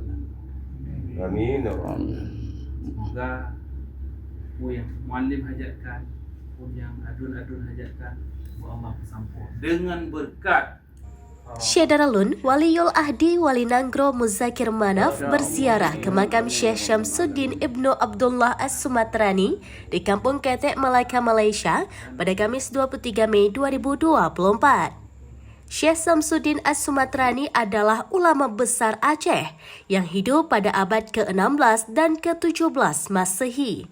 turut. Amin. Semoga yang muallim hajatkan, yang adun-adun hajatkan, Allah sampun dengan berkat Syekh Daralun, Waliul Ahdi Wali Nanggro Muzakir Manaf berziarah ke makam Syekh Syamsuddin Ibnu Abdullah As-Sumatrani di Kampung Ketek, Malaka, Malaysia pada Kamis 23 Mei 2024. Syekh Syamsuddin As-Sumatrani adalah ulama besar Aceh yang hidup pada abad ke-16 dan ke-17 Masehi.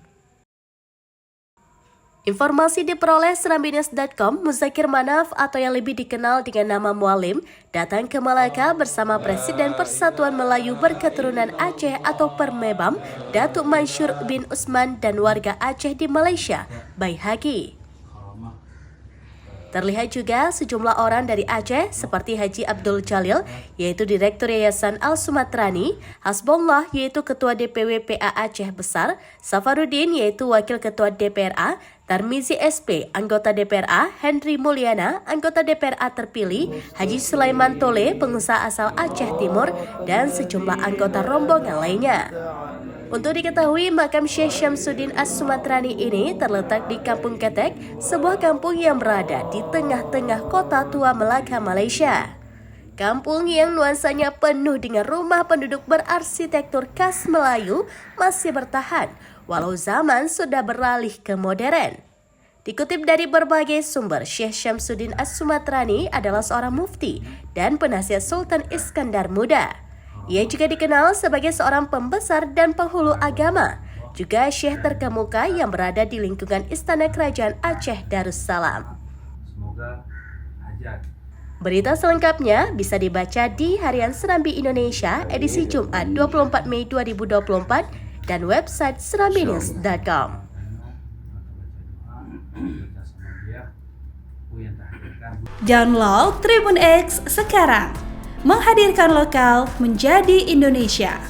Informasi diperoleh serambinews.com. Muzakir Manaf atau yang lebih dikenal dengan nama Mualim datang ke Malaka bersama Presiden Persatuan Melayu Berketurunan Aceh atau Permebam, Datuk Mansur bin Usman dan warga Aceh di Malaysia, Baihaqi. Terlihat juga sejumlah orang dari Aceh seperti Haji Abdul Jalil, yaitu Direktur Yayasan Al-Sumatrani, Hasbullah, yaitu Ketua DPW PA Aceh Besar, Safaruddin, yaitu Wakil Ketua DPRA, Tarmizi SP, Anggota DPRA, Henry Mulyana, Anggota DPRA terpilih, Haji Sulaiman Tole, pengusaha asal Aceh Timur, dan sejumlah anggota rombongan lainnya. Untuk diketahui, makam Syekh Syamsuddin As-Sumatrani ini terletak di Kampung Ketek, sebuah kampung yang berada di tengah-tengah kota tua Melaka, Malaysia. Kampung yang nuansanya penuh dengan rumah penduduk berarsitektur khas Melayu masih bertahan, walau zaman sudah beralih ke modern. Dikutip dari berbagai sumber, Syekh Syamsuddin As-Sumatrani adalah seorang mufti dan penasihat Sultan Iskandar Muda. Ia juga dikenal sebagai seorang pembesar dan penghulu agama, juga syekh terkemuka yang berada di lingkungan Istana Kerajaan Aceh Darussalam. semoga hajat. Berita selengkapnya bisa dibaca di Harian Serambi Indonesia edisi Jumat 24 Mei 2024 dan website serambinews.com. Download Tribun X sekarang, menghadirkan lokal menjadi Indonesia.